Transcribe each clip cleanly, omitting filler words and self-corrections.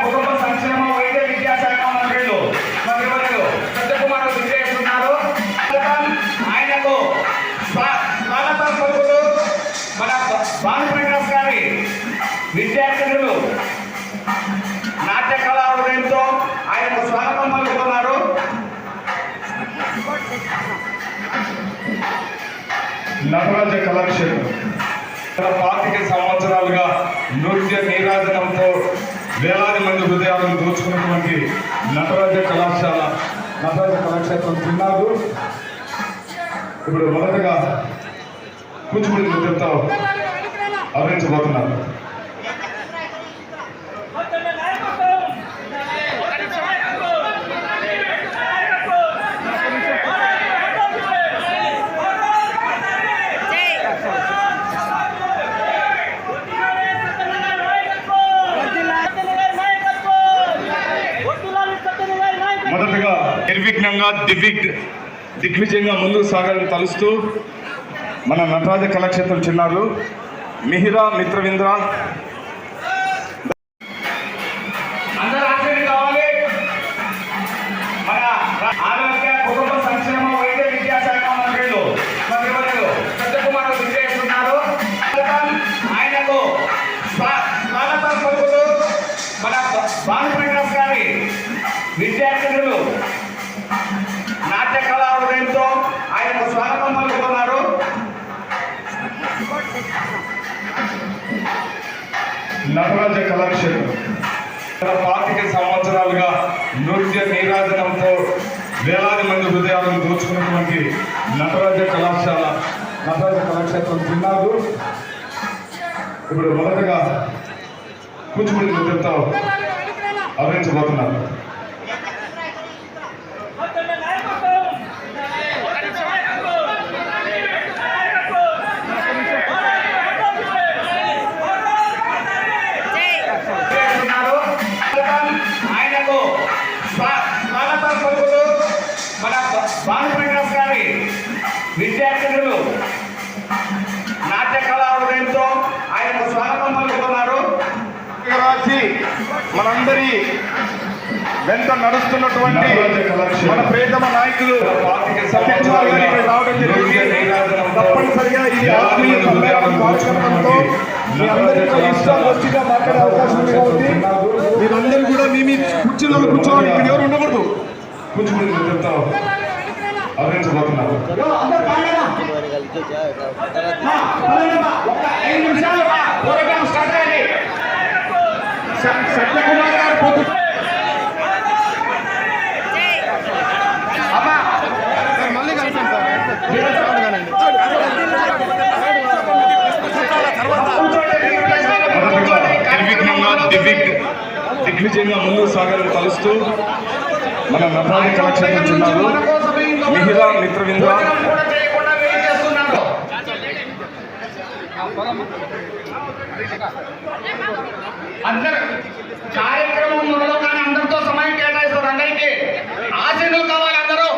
కుటుంబ సంక్షేమ వైద్య విద్యాశాఖ మంత్రులు సత్యకుమార్ విజయస్తున్నారు. ఆయనకు స్వాగతం పలుకుతూ మన భానుప్రకాష్ గారి విద్యార్థులు నాట్య కళా హృదయంతో ఆయనకు స్వాగతం పలుకుతున్నారు. నటరాజ కళాక్షేత్రం 25 సంవత్సరాలుగా నృత్య నీరాజనంతో వేలాది మంది హృదయాలను దోచుకున్నటువంటి నటరాజ కళాక్షేత్రం చిన్నారు. ఇప్పుడు మొదటగా కూచిపూడి నృత్యంతో అభినందించబోతున్నారు. మొదటగా నిర్విఘ్నంగా దిగ్విజయంగా ముందుకు సాగాలని తలుస్తూ మన నటరాజ కళాక్షేత్రం చిన్నారు మిహిరా మిత్రవింద్ర అందరూ ఆశీర్వాదం కావాలి. మన ఆరోగ్య కుటుంబ సంక్షేమ వైద్య విద్యాశాఖ మంత్రులు సత్యకుమార్ విజయస్తున్నారు. ఆయనకు స్వాగతం పలుకుతూ మన భానుప్రకాష్ గారి విద్యార్థులు నాట్య కళా హృదయంతో ఆయనకు స్వాగతం పలుకుతున్నారు. నటరాజ కళాక్షేత్రం 25 సంవత్సరాలుగా నృత్య నీరాజనంతో వేలాది మంది హృదయాలను దోచుకున్నటువంటి నటరాజ కళాక్షేత్రం చిన్నారు. ఇప్పుడు మొదటగా కూచిపూడి నృత్యంతో అభినందించబోతున్నారు. ఆయనకు స్వాగతం పలుకుతూ మన భానుప్రకాష్ గారి విద్యార్థులు నాట్య కళా హృదయంతో ఆయనకు స్వాగతం పలుకుతున్నారు. రాసి మనందరి వెంట నడుస్తున్నటువంటి మన ప్రియతమ నాయకులు సత్యకుమార్ గారు ఇక్కడ రావడం జరిగింది. తప్పనిసరిగా ఇది ఆత్మీయ సమ్మేళనం కార్యక్రమంతో మీ అందరికీ ఇష్టాగోష్ఠిగా మాట్లాడే అవకాశం ఉంది. మీరందరూ కూడా మీ కుర్చీలలో కూర్చోవాలి. ఇక్కడ ఎవరు ఉండకూడదు. కూర్చుని అభినందించబోతున్నారు. సత్యకుమార్ గారు మళ్ళీ కలిసాం సార్. నిర్విఘ్నంగా దిగ్విజయంగా ముందుకు సాగాలని తలుస్తూ మన నటరాజ కళాక్షేత్రం చిన్నారు మిహిరా మిత్రవింద్ర అందరు కార్యక్రమంలో కానీ అందరితో సమయం కేటాయిస్తారు. అందరికీ ఆశీర్వాదం కావాలి అందరూ.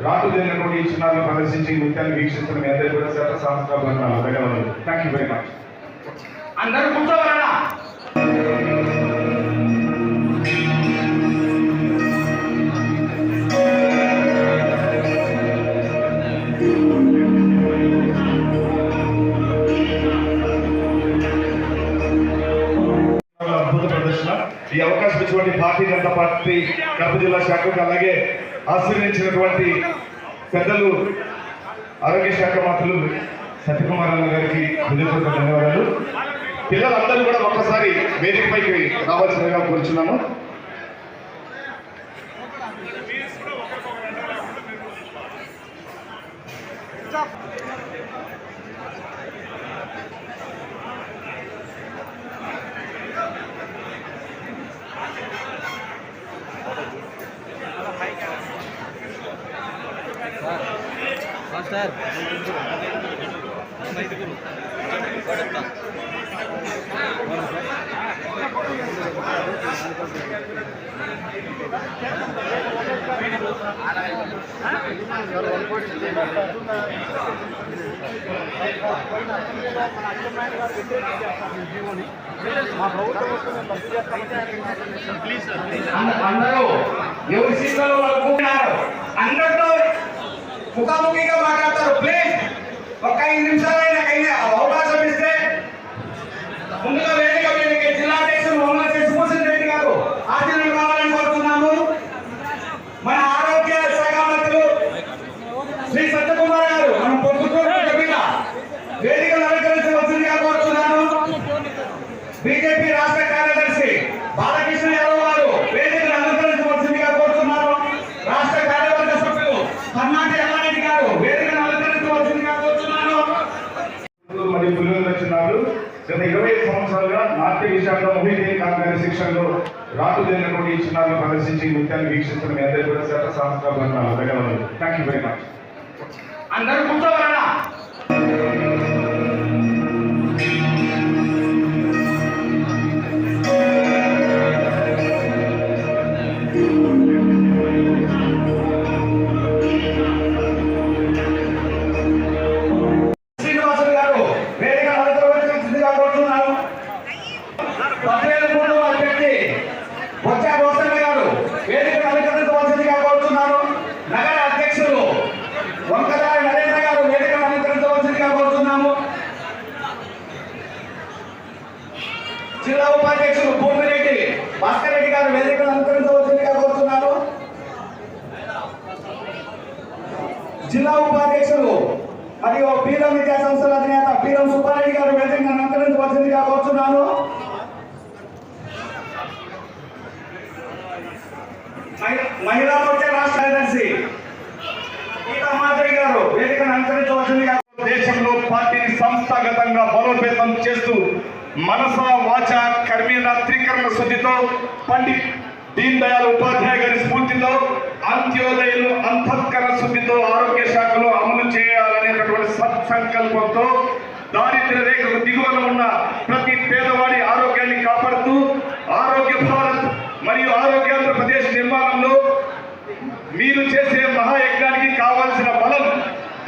రాటుదేనటువంటి ఈ చిన్నారులు ప్రదర్శించి నృత్యాన్ని వీక్షిస్తున్న మీ అందరికీ కూడా శత సహస్రాలు ధన్యవాదాలు. Thank you very much. అందరూ కూర్చోవాలన్నా. అద్భుత ప్రదర్శన. ఈ అవకాశం ఇచ్చినటువంటి భారతీయ జనతా పార్టీ కడప జిల్లా శాఖకు, అలాగే ఆశీర్వదించినటువంటి పెద్దలు ఆరోగ్య శాఖ మంత్రులు సత్యకుమార్ అన్న గారికి హృదయపూర్వక ధన్యవాదాలు. పిల్లలందరూ కూడా ఒక్కసారి వేదికపైకి రావాల్సిందిగా కోరుచున్నాను. మాస్టర్ అందరూ ఎవరి సీట్లలో వాళ్ళు కూర్చున్నారు. అందరితో ముఖాముఖిగా మాట్లాడతారు. ప్లీజ్ ఒక 5 నిమిషాలైనా అవకాశం ఇస్తే ముందుగా వేదిక మీదకి జిల్లా అధ్యక్షులు మొహమ్మద్ శశిభూషణ్ రెడ్డి గారు ఆశీర్వాదం కావాలని కోరుతున్నాము. మన ఆరోగ్య శాఖ మంత్రులు శ్రీ సత్యకుమార్ గారు మనం పొద్దుటూరు వేదికను అలంకరించవలసిందిగా కోరుతున్నాను. బీజేపీ రాష్ట్ర కార్యదర్శి బాలకృష్ణ యాదవ్ గారు వేదికను అలంకరించవలసిందిగా కోరుతున్నారు. రాష్ట్ర కార్యవర్గ సభ్యులు కర్ణాటి అల్లారెడ్డి గారు వేదికను అలంకరించవలసిందిగా కోరుతున్నాను. మరియు పులివెందుల చిన్నారులు గత 25 సంవత్సరాలుగా నాట్య విశాఖ మొహిదీన్ ఖాన్ గారి శిక్షణలో రాటుదేనటువంటి ఈ చిన్నారులు ప్రదర్శించి నృత్యాన్ని వీక్షిస్తున్న మీ అందరికీ కూడా శత సహస్రాలు ధన్యవాదాలు. Thank you very much. అందరూ కూర్చోవాలన్నా. శ్రీనివాసులు గారు వేదిక అలంకరించవలసిందిగా కోరుతున్నాను. 13 అభ్యర్థి బొత్స గోసన్న గారు వేదికను అలంకరించవలసిందిగా కోరుతున్నాను. నగర అధ్యక్షులు వంకదారి నరేంద్ర గారు వేదికను అలంకరించవలసిందిగా కోరుతున్నాము. జిల్లా ఉపాధ్యక్షులు భూమిరెడ్డి భాస్కర్ రెడ్డి గారు వేదికను అలంకరించవలసిందిగా కోరుతున్నాను. జిల్లా ఉపాధ్యక్షులు మరియు పీరం విద్యా సంస్థల అధినేత పీరం సుబ్బారెడ్డి గారు వేదికను అలంకరించవలసిందిగా కోరుతున్నాను. మహిళా మోర్చా రాష్ట్ర కార్యదర్శి గీతా మాధవి గారు వేదికను అలంకరించవలసిందిగా. దేశంలో పార్టీని సంస్థాగతంగా బలోపేతం చేస్తూ మనస వాచ కర్మేణ త్రికరణ శుద్ధితో పండిట్ దీన్ దయాళ్ ఉపాధ్యాయ గారి స్ఫూర్తితో అంత్యోదయలు అంతఃకరణ శుద్ధితో ఆరోగ్య శాఖలో అమలు చేయాలనేటటువంటి సత్సంకల్పంతో దారిద్ర్య రేఖకు దిగువన ఉన్న ప్రతి పేదవాడి ఆరోగ్యాన్ని కాపాడుతూ ఆరోగ్య భారత్ మరియు ఆరోగ్యాంధ్రప్రదేశ్ నిర్మాణంలో మీరు చేసే మహాయజ్ఞానికి కావాల్సిన బలం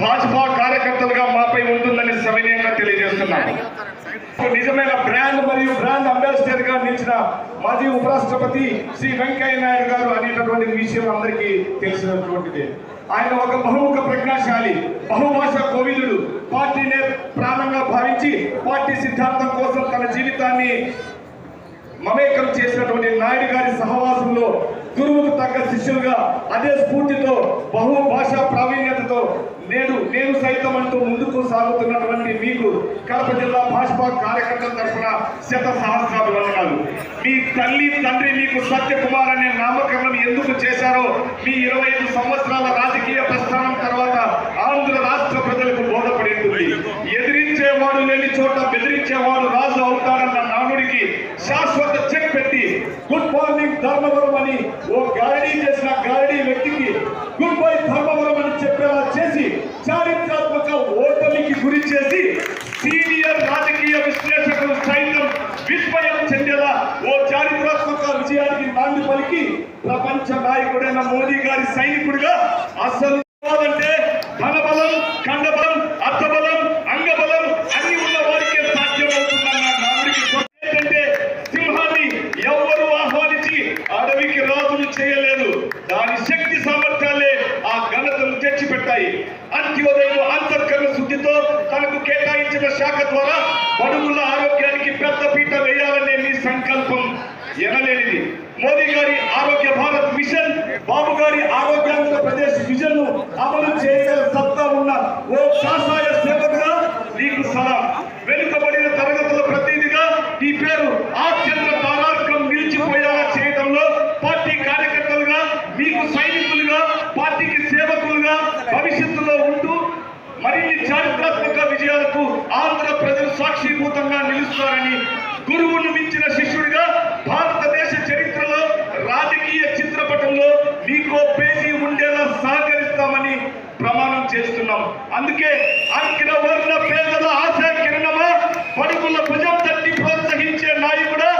భాజపా కార్యకర్తలుగా మాపై ఉంటుందని సవినయంగా తెలియజేస్తున్నాను. నిజమైన బ్రాండ్ మరియు బ్రాండ్ అంబాసిడర్ గా నిలిచిన మాజీ ఉపరాష్ట్రపతి శ్రీ వెంకయ్య నాయుడు గారు అనేటటువంటి విషయం అందరికీ తెలిసినటువంటిది. ఆయన ఒక బహుముఖ ప్రజ్ఞాశాలి, బహుభాషా కోవిదుడు. పార్టీనే ప్రాణంగా భావించి పార్టీ సిద్ధాంతం కోసం తన జీవితాన్ని మమేకం చేసినటువంటి నాయుడు గారి సహవాసంలో గురువుకు తగ్గ శిష్యులుగా అదే స్ఫూర్తితో బహుభాషా ప్రావీణ్యతతో నేను సైతం అంటూ ముందుకు సాగుతున్నటువంటి మీకు కడప జిల్లా భాజపా కార్యకర్తల తరఫున శత సహస్రాలు వందనాలు. మీ తల్లి తండ్రి మీకు సత్యకుమార్ అనే నామకరణం ఎందుకు చేశారో మీ 25 సంవత్సరాల రాజకీయ ప్రస్థానం తర్వాత ఆంధ్ర రాష్ట్ర ప్రజలకు బోధపడి ఉంటుంది. ఎదిరించేవాడు లేని చోట బెదిరించేవాడు రాజు అవుతాడన్న నానుడికి శాశ్వత చెక్ పెట్టి గుడ్ మార్నింగ్ ధర్మవరం అని ఓ గారడీ చేసిన గారడీ వ్యక్తికి గుడ్ బై ధర్మవరం అని చెప్పేలా చేసి చారిత్రాత్మక ఓటమికి గురి చేసి సీనియర్ రాజకీయ విశ్లేషకులు సైతం విస్మయం చెందేలా ఓ చారిత్రాత్మక విజయానికి నాంది పలికి ప్రపంచ నాయకుడైన మోదీ గారి సైనికుడిగా అసలు అంటే ధనబలం, కండబలం, అర్థబలం, అంగబలం అన్ని ఉన్న వారికే సాధ్యమవుతుందన్న నానుడికి ఏంటంటే సింహాన్ని ఎవ్వరూ ఆహ్వానించి అడవికి రాజులు చేయలేదు. దాని శక్తి సామర్థ్యాలే ఆ ఘనతను తెచ్చిపెట్టాయి. అంత్యోదయం అంతఃకరణ శుద్ధితో తనకు కేటాయించిన శాఖ ద్వారా బడుగుల ఆరోగ్యానికి పెద్ద పీట వేయాలనే మీ సంకల్పం ఎనలేనిది. మోదీ గారి ఆరోగ్య భారత్ మిషన్, బాబు గారి ఆరోగ్యాంధ్రప్రదేశ్ విజన్ ను అమలు చేయగల సత్తా ఉన్న ఓ కాషాయ సేవకుగా నీకు సలాం. వెనుకబడిన తరగతుల ప్రతినిధిగా ఈ పేరు ఆత్యంత తారార్కం నిలిచిపోయేలా చేయడంలో పార్టీ కార్యకర్తలుగా, మీకు సైనికులుగా, పార్టీకి సేవకులుగా భవిష్యత్తులో ఉంటూ మరిన్ని చారిత్రాత్మక విజయాలకు ఆంధ్ర ప్రజలు సాక్షిభూతంగా నిలుస్తారని, గురువును మించిన శిష్యుడిగా భారతదేశ చరిత్రలో రాజకీయ చిత్రపటంలో మీకో పేజీ ఉండేలా సహకరిస్తామని ప్రమాణం చేస్తున్నాం. అందుకే అగ్రవర్ణ పేదల ఆశా కిరణమా, బడుగుల భుజం తట్టి ప్రోత్సహించే నాయకుడా,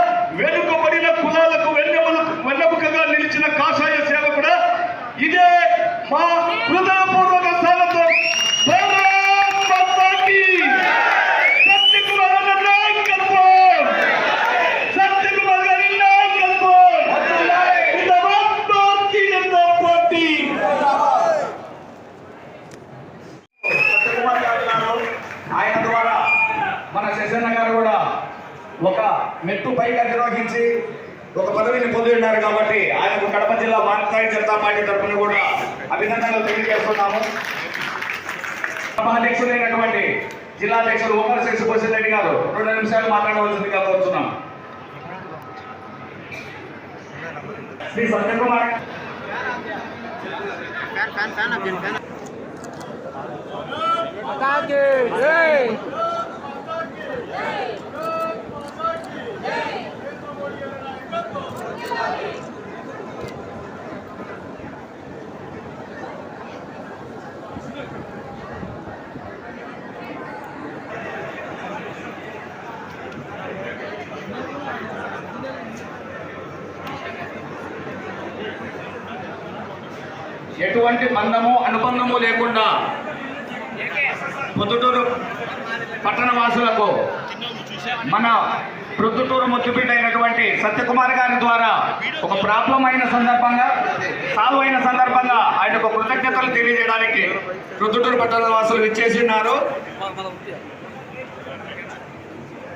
వెనుకబడిన కులాలకు వెన్నెముకగా నిలిచిన కాషాయ సేవకుడా, ఇదే మా హృదయపూర్వక స్వాగతం. ఆయన ద్వారా మన శశన్న గారు కూడా ఒక మెట్టు పైగా నిర్వహించి ఒక పదవిని పొంది ఉన్నారు కాబట్టి ఆయనకు కడప జిల్లా భారతీయ జనతా పార్టీ తరఫున కూడా అభినందనలు తెలియజేస్తున్నాము. అధ్యక్షులైనటువంటి జిల్లా అధ్యక్షులు ఓమర్ శశిభూషణ్ రెడ్డి గారు 2 నిమిషాలు మాట్లాడవలసిందిగా కోరుతున్నాం. శ్రీ సత్యకుమార్ ఎటువంటి బంధము అనుబంధము లేకుండా పొద్దుటూరు పట్టణ వాసులకు మన ప్రొద్దుటూరు ముద్దుబిడ్డ అయినటువంటి సత్యకుమార్ గారి ద్వారా ఒక ప్రాబ్లం అయిన సందర్భంగా, సాల్వ్ అయిన సందర్భంగా ఆయనకు కృతజ్ఞతలు తెలియజేయడానికి ప్రొద్దుటూరు పట్టణ వాసులు విచ్చేసి ఉన్నారు.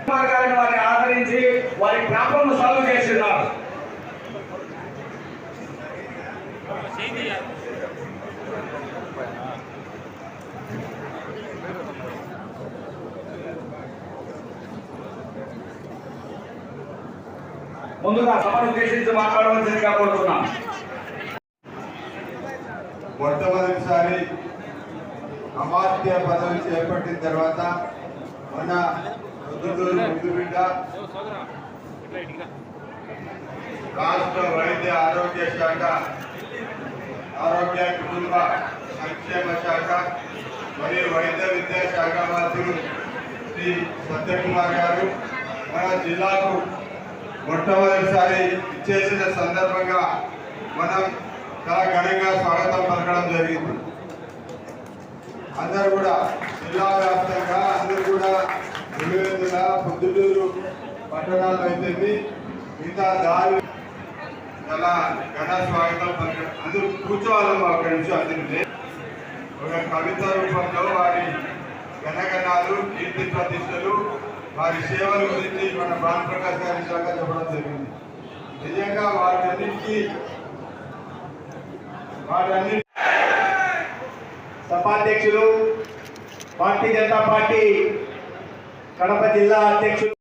సత్యకుమార్ గారిని వారిని ఆదరించి వారి ప్రాబ్లం సాల్వ్ చేస్తున్నారు. ముందుగా సభను ఉద్దేశించి మాట్లాడవలసిందిగా కోరుతున్నాం. మొట్టమొదటిసారి అమాత్య పదవి చేపట్టిన తర్వాత మన ప్రొద్దుటూరు ముద్దుబిడ్డ రాష్ట్ర వైద్య ఆరోగ్య శాఖ, ఆరోగ్య కుటుంబ సంక్షేమ శాఖ మరియు వైద్య విద్యా శాఖ మంత్రులు శ్రీ సత్యకుమార్ గారు మన జిల్లాకు మొట్టమొదటిసారి ఇచ్చేసిన సందర్భంగా మనం చాలా ఘనంగా స్వాగతం పలకడం జరిగింది. అందరూ కూడా జిల్లా వ్యాప్తంగా అందరూ కూడా నిలువెత్తుల పొద్దుటూరు పట్టణాల్లో అయితే మిగతా దారి చాలా ఘన స్వాగతం పలకడం. అందరూ కూర్చోవాలమ్మా అక్కడి నుంచి అందరికీ ఒక కవిత రూపంలో వారి ఘనగణాలు, కీర్తి ప్రతిష్టలు, వారి సేవల గురించి మన భానుప్రకాష్ గారి శాఖ చెప్పడం జరిగింది. నిజంగా వాటన్నిటికీ సభాధ్యక్షులు, భారతీయ జనతా పార్టీ కడప జిల్లా అధ్యక్షులు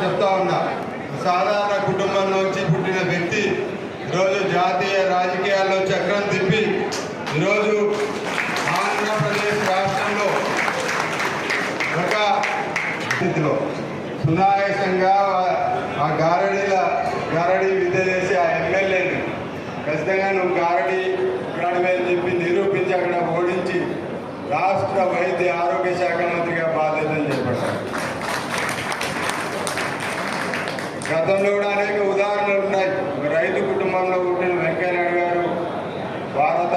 చెప్తా ఉన్నా, సాధారణ కుటుంబంలోంచి పుట్టిన వ్యక్తి ఈరోజు జాతీయ రాజకీయాల్లో చక్రం తిప్పి ఈరోజు ఆంధ్రప్రదేశ్ రాష్ట్రంలో ఒక స్థితిలో సునాయాసంగా ఆ గారడీ విద్య చేసి ఆ ఎమ్మెల్యేని ఖచ్చితంగా నువ్వు గారడీ అని చెప్పి నిరూపించి అక్కడ ఓడించి రాష్ట్ర వైద్య ఆరోగ్య శాఖ మంత్రిగా బాధ్యతలు చేపట్టారు. గతంలో కూడా అనేక ఉదాహరణలు ఉన్నాయి. రైతు కుటుంబంలో పుట్టిన వెంకయ్యనాయుడు గారు భారత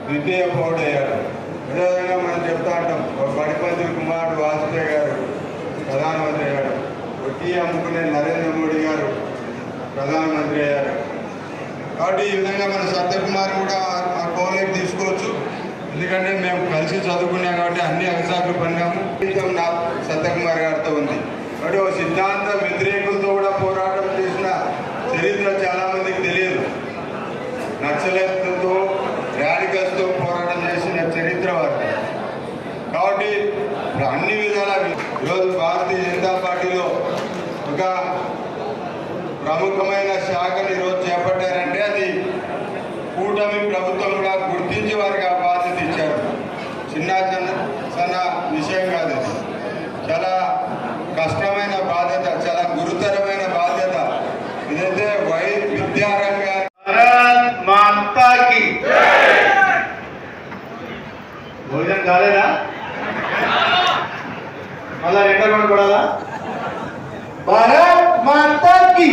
ద్వితీయ పౌడయ్యాడు. అదేవిధంగా మనం చెప్తా ఉంటాం, ఒక బడిపంతుల కుమారుడు వాజ్పేయి గారు ప్రధానమంత్రి అయ్యాడు. ఒక టీ అమ్ముకునే నరేంద్ర మోడీ గారు ప్రధానమంత్రి అయ్యారు. కాబట్టి ఈ విధంగా మన సత్యకుమార్ కూడా ఆ కోలేకి తీసుకోవచ్చు. ఎందుకంటే మేము కలిసి చదువుకున్నాం కాబట్టి అన్ని అవసరాలు పడినాము. నా సత్యకుమార్ గారితో ఉంది. కాబట్టి ఒక సిద్ధాంత వ్యతిరేకులతో కూడా పోరాటం చేసిన చరిత్ర చాలా మందికి తెలియదు. నక్సలైట్లతో రాడికల్స్తో పోరాటం చేసిన చరిత్ర వారికి. కాబట్టి అన్ని విధాల ఈరోజు భారతీయ జనతా పార్టీలో ఒక ప్రముఖమైన శాఖను ఈరోజు చేపట్టారంటే అది కూటమి ప్రభుత్వం కూడా గుర్తించి వారికి ఆ బాధ్యత ఇచ్చారు. చిన్న విషయం కాదు. చాలా కష్టమైన బాధ్యత, చాలా గురుతరమైన బాధ్యత. ఇదైతే విద్యారంగ మాతాకి భోజనం కాలేదా? మళ్ళా రెండో రౌండ్ కూడా భారత్ మాతాకి.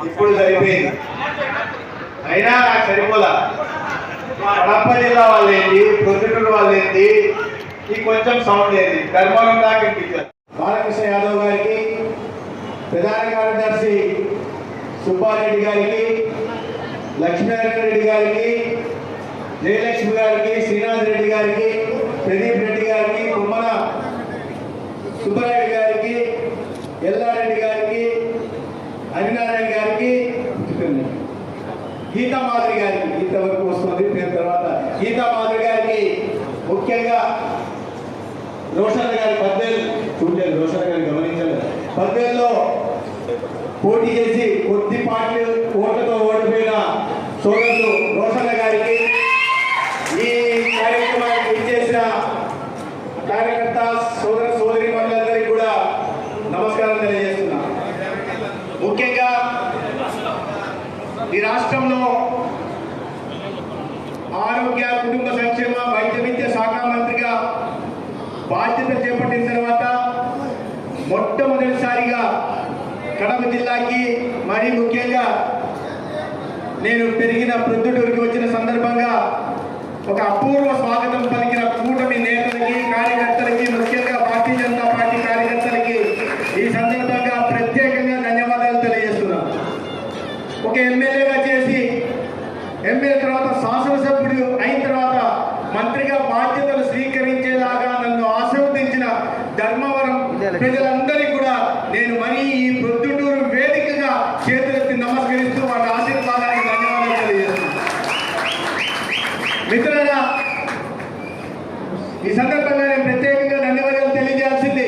ఇప్పుడు సరిపోయింది, అయినా నాకు సరిపోలా. కడప జిల్లా వాళ్ళు ఏంటి, ప్రొద్దుటూరు వాళ్ళు ఏంటి, ఈ కొంచెం సౌండ్ ఏంటి, ధర్మవరం దాకా వినిపించారు. బాలకృష్ణ యాదవ్ గారికి, ప్రధాన కార్యదర్శి సుబ్బారెడ్డి గారికి, లక్ష్మీనారాయణ రెడ్డి గారికి, జయలక్ష్మి గారికి, శ్రీనాథ్ రెడ్డి గారికి, ప్రదీప్ రెడ్డి గారికి, కుమ్మన సుబ్బారెడ్డి గారికి, ఎల్లారెడ్డి గారికి, హరినారాయణ గారికి, గీతా మాధురి గారికి, గీత వరకు వస్తుంది పేరు తర్వాత, గీతా మాధురి గారికి, ముఖ్యంగా రోషన్ గారి పద్వేలు చూడలేదు, రోషన్ గారిని గమనించలేదు. పద్వేల్లో పోటీ చేసి కొద్దిపాటి ఓట్లతో ఓడిపోయిన సోదరులు రోషన్ గారికి, ఈ కార్యక్రమానికి ఇచ్చేసిన కార్యకర్త సోదర సోదరి మండలందరికీ కూడా నమస్కారం తెలియజేస్తున్నా. ముఖ్యంగా ఈ రాష్ట్రంలో ఆరోగ్య కుటుంబ సంక్షేమ వైద్య విద్య శాఖ మంత్రిగా బాధ్యత చేపట్టిన తర్వాత మొట్టమొదటిసారిగా కడప జిల్లాకి, మరీ ముఖ్యంగా నేను పెరిగిన ప్రొద్దుటూరుకి వచ్చిన సందర్భంగా ఒక అపూర్వ స్వాగతం పలికిన కూటమి నేతలకి, కార్యకర్తలకి, ముఖ్యంగా భారతీయ జనతా పార్టీ కార్యకర్తలకి ఈ సందర్భంగా ప్రత్యేకంగా ధన్యవాదాలు తెలియజేస్తున్నాను. ఒక ఎమ్మెల్యేగా చేసి, ఎమ్మెల్యే తర్వాత శాసనసభ్యుడు అయిన తర్వాత మంత్రిగా బాధ్యతలు స్వీకరించేలాగా నన్ను ఆశీర్వదించిన ధర్మవరం ప్రజలందరికీ కూడా నేను మరీ ఈ ప్రొద్దుటూరు వేదికగా చేతులెత్తి నమస్కరిస్తూ వాటి ఆశీర్వాదానికి ధన్యవాదాలు తెలియజేస్తున్నాను. మిత్రులారా, ఈ సందర్భంగా నేను ప్రత్యేకంగా ధన్యవాదాలు తెలియజేయాల్సింది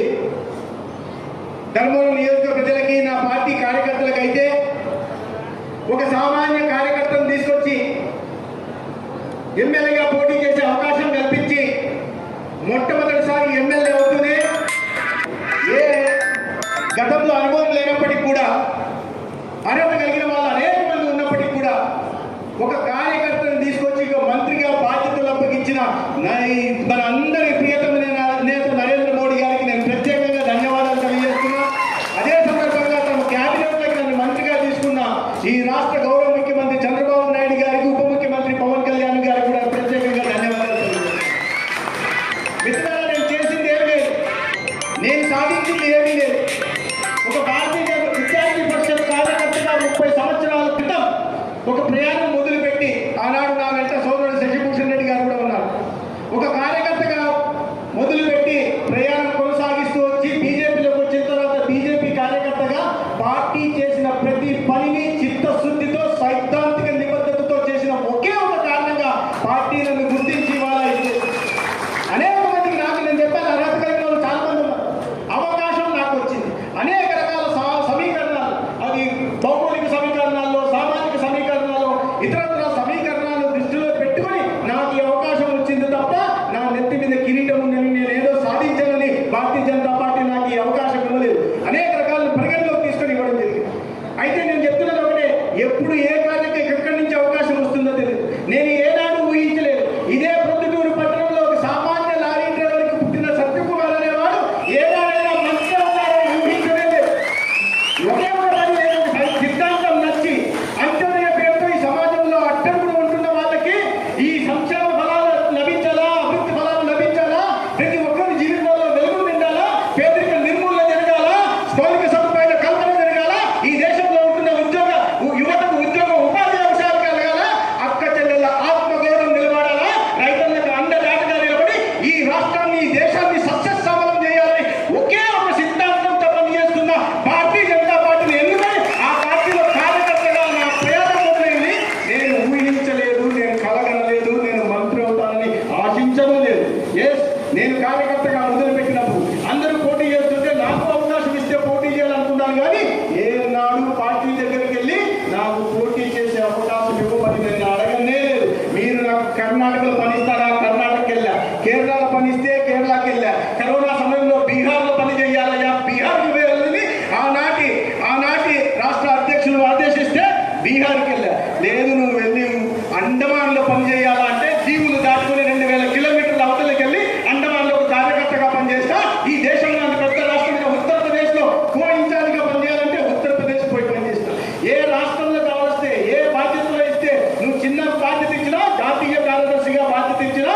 ధర్మవరం నియోజక ప్రజలకి, నా పార్టీ కార్యకర్తలకు. అయితే ఒక సామాన్య కార్యకర్తను తీసుకొచ్చి ఎమ్మెల్యేగా పోటీ చేసే అవకాశం కల్పించి మొట్టమొదటిసారి ఎమ్మెల్యే అవుతూనే ఏ గతంలో అనుభవం లేనప్పటికీ కూడా, అర్హత కలిగిన వాళ్ళు అనేక మంది ఉన్నప్పటికీ కూడా ఒక కార్యకర్తను తీసుకొచ్చి ఇక మంత్రిగా బాధ్యతలు అప్పగించిన మన అందరి ప్రియతమ నేత నరేంద్ర మోడీ గారికి నేను ప్రత్యేకంగా ధన్యవాదాలు తెలియజేస్తున్నా. అదే సందర్భంగా తమ క్యాబినెట్లోకి నన్ను మంత్రిగా తీసుకున్న ఈ రాష్ట్ర గౌరవ ముఖ్యమంత్రి చంద్రబాబు నాయుడు గారికి, ఉప ముఖ్యమంత్రి పవన్ కళ్యాణ్ గారికి కూడా ప్రత్యేకంగా ధన్యవాదాలు తెలియజేస్తున్నాను. మిత్రులారా, నేను చేసింది ఏమీ లేదు, నేను సాధించింది ఏమీ లేదు. ఒక భారతీయ విద్యార్థి పరిషత్ కార్యకర్తగా 30 సంవత్సరాల క్రితం ఒక ప్రయాణం మొదలుపెట్టి, ఆనాడు నా వెంట సోదరుడు శశిభూషణ్ రెడ్డి గారు కూడా ఉన్నారు. ఒక కార్యకర్తగా మొదలుపెట్టి ప్రయాణం కొనసాగిస్తూ వచ్చి బీజేపీలోకి వచ్చిన తర్వాత బీజేపీ కార్యకర్తగా పార్టీ చేసిన ప్రతి పనిని చిత్తశుద్ధితో, సైద్ధాంతిక నిబద్ధతతో చేసిన ఒకే ఒక కారణంగా పార్టీ నన్ను గుర్తించి ఇవాళ అనేక మందికి, నాకు నేను చెప్పాను, అర్హత కలిగిన వాళ్ళు చాలా మంది ఉన్నారు. అవకాశం నాకు వచ్చింది. అనేక రకాల సమీకరణాలు, అది భౌగోళిక సమీకరణాల్లో, సామాజిక సమీకరణాల్లో, ఇతరత్ర సమీకరణాలు దృష్టిలో కార్యకర్తగా మొదలుపెట్టినప్పుడు అందరూ పోటీ చేస్తుంటే నాకు అవకాశం ఇస్తే పోటీ చేయాలనుకున్నాను, కానీ ఏనాడు పార్టీ దగ్గరికి వెళ్ళి నాకు పోటీ చేసే అవకాశం ఇవ్వమని నేను అడగనే లేదు. మీరు నాకు కర్ణాటకలో పనిస్తారా, కర్ణాటకకి వెళ్ళా. కేరళలో పనిస్తే కేరళకి వెళ్ళా. కరోనా సమయంలో బీహార్లో పని చేయాలయ్యా, బీహార్కి వెళ్ళి ఆనాటి రాష్ట్ర అధ్యక్షులు ఆదేశిస్తే బీహార్కి వెళ్ళా. లేదు, నువ్వు వెళ్ళి అండమాన్లో పని చేయాలంటే దీవులు దాటుకుని 2000 కిలోమీటర్ల అవతలకి వెళ్ళి అండమాన్లో ఒక కార్యకర్తగా పనిచేస్తా. ఈ దేశంలో పెద్ద రాష్ట్రంగా ఉత్తరప్రదేశ్లో కో ఇన్ఛార్జిగా పనిచేయాలంటే ఉత్తరప్రదేశ్ పోయి పనిచేస్తా. ఏ రాష్ట్రంలో కావలిస్తే, ఏ బాధ్యతలో ఇస్తే, నువ్వు చిన్న బాధ్యత ఇచ్చినా, జాతీయ కార్యదర్శిగా బాధ్యత ఇచ్చినా,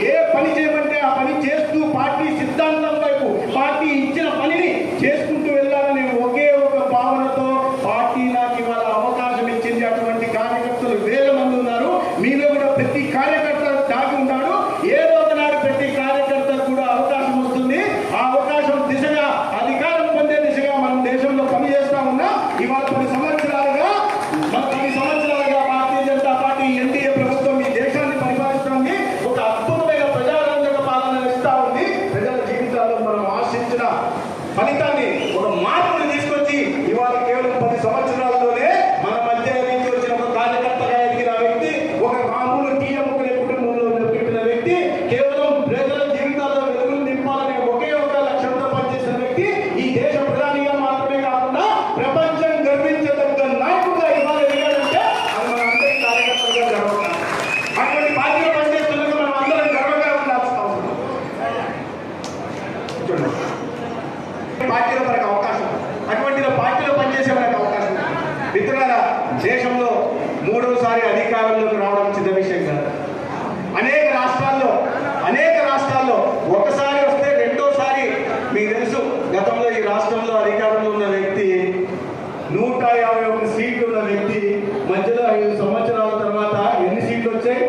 ఏ పని చేయమంటే ఆ పని చేస్తూ పార్టీ సిద్ధాంతం వైపు పార్టీ ఇచ్చిన పనిని చేసుకుంటూ వెళ్ళాలని ఒకే ఒక భావనతో పార్టీ నాకు ఇవాళ అవకాశం ఇచ్చింది. అటువంటి కార్యకర్తలు వేల మంది ఉన్నారు. మీలో కూడా ప్రతి కార్యకర్త దాగి ఉన్నాడు. ఏ రోజు నాడు ప్రతి కార్యకర్తకు కూడా అవకాశం వస్తుంది. ఆ అవకాశం దిశగా, అధికారం పొందే దిశగా మనం దేశంలో పనిచేస్తా ఉన్నాం. ఇవాళ 10 సంవత్సరాలుగా భారతీయ జనతా పార్టీ ఎన్డీఏ ప్రభుత్వం ఈ దేశాన్ని పరిపాలిస్తుంది. ఒక అద్భుతమైన ప్రజారంజక పాలన ఇస్తా ఉంది. ప్రజల జీవితాల్లో మనం ఆశించిన ఫలితాన్ని, ఒక మార్పును తీసుకొచ్చి ఇవాళ కేవలం 10 సంవత్సరాల్లోనే మన మధ్య నుంచి వచ్చిన ఒక కార్యకర్తగా ఎదిగిన వ్యక్తి, ఒక మామూలు టీఎంకునే కుటుంబంలో పుట్టిన వ్యక్తి, కేవలం ప్రజల జీవితాల్లో వెలుగులు నింపాలనే ఒకే ఒక లక్ష్యంతో పనిచేసిన వ్యక్తి ఈ దేశ ప్రధానిగా మాత్రమే కాకుండా ప్రపంచం గర్వించదగ్గ నాయకుడిగా ఇవాళ ఎదిగాడంటే అది మన అందరి కార్యకర్తలుగా గర్వకారణం. అటువంటి పార్టీలో పనిచేస్తున్నందుకు మనం అందరం గర్వంగా ఉండాల్సిన అవసరం. పార్టీలో మనకు అవకాశం, అటువంటి పార్టీలో పనిచేసే మనకు అవకాశం. మిత్రులారా, దేశంలో 3వసారి అధికారంలోకి రావడం చిన్న విషయం కాదు. అనేక రాష్ట్రాల్లో ఒకసారి వస్తే రెండోసారి, మీకు తెలుసు, గతంలో ఈ రాష్ట్రంలో అధికారంలో ఉన్న వ్యక్తి 151 సీట్లు ఉన్న వ్యక్తి మధ్యలో 5 సంవత్సరాల తర్వాత ఎన్ని సీట్లు వచ్చాయి?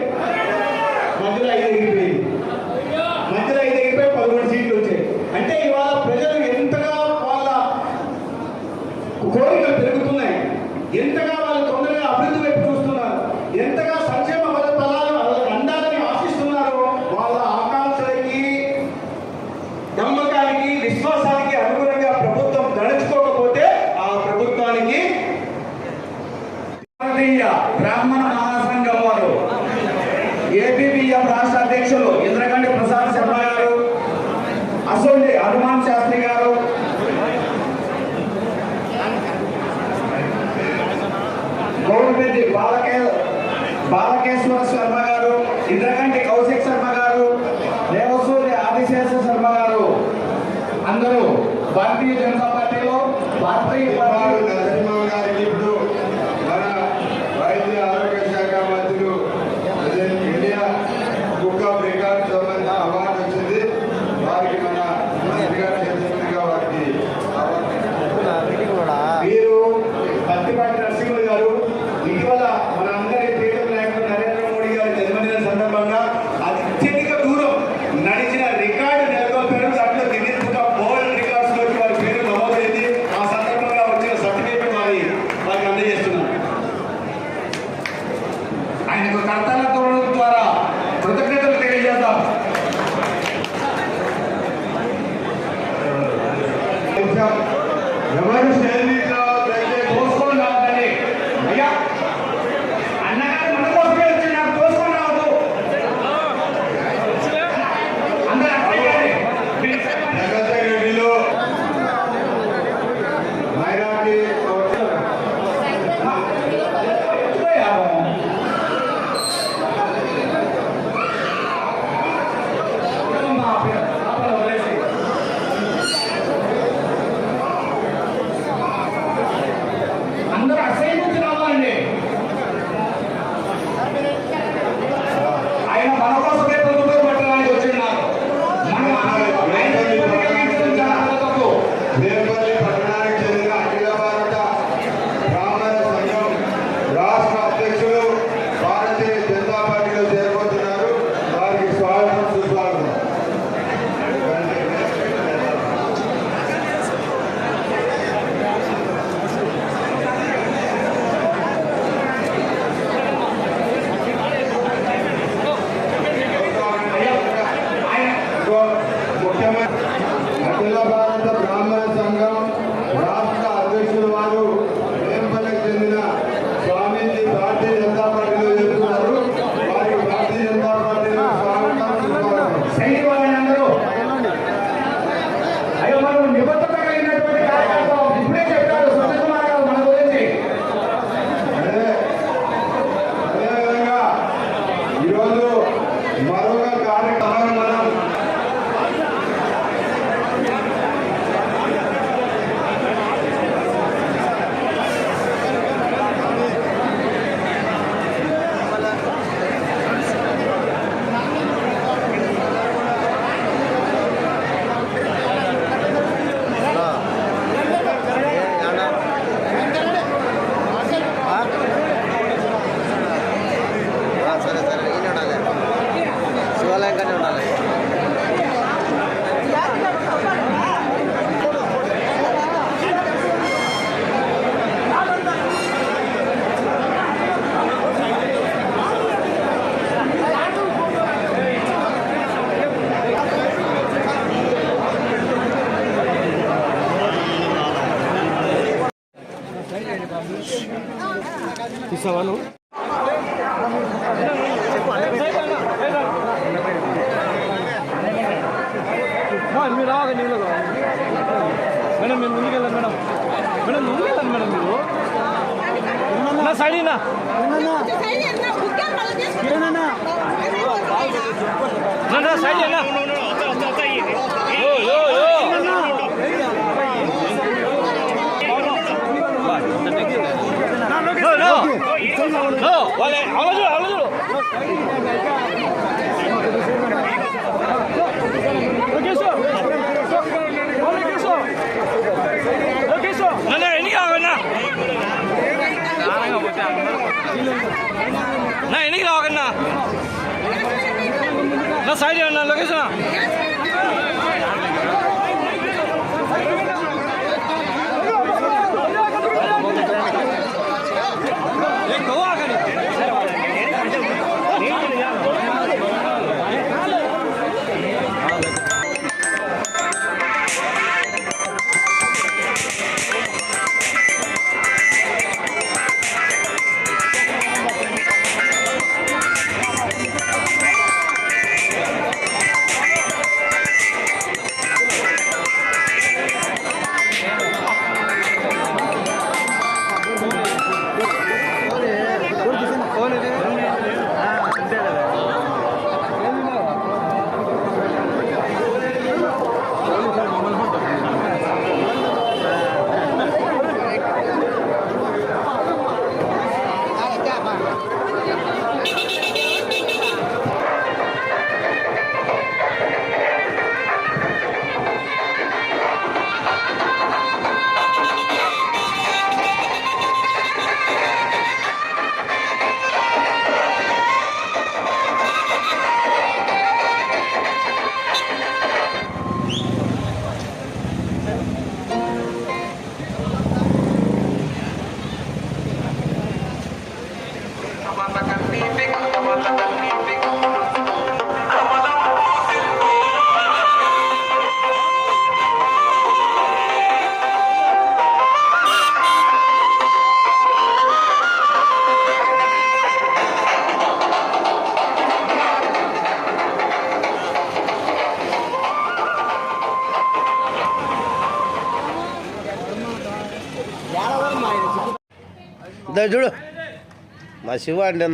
మేడం మీరు రావాలి నీళ్ళు మేడం మీరు ముందుకెళ్ళండి మేడం మేడం ముందుకెళ్ళండి మేడం మీరు నా సైడ్ నా సైడ్ నా ఎన్నికి రావకన్నా నా సైడ్ అన్నా లొకేషన్ చూడు మా శివ అంటే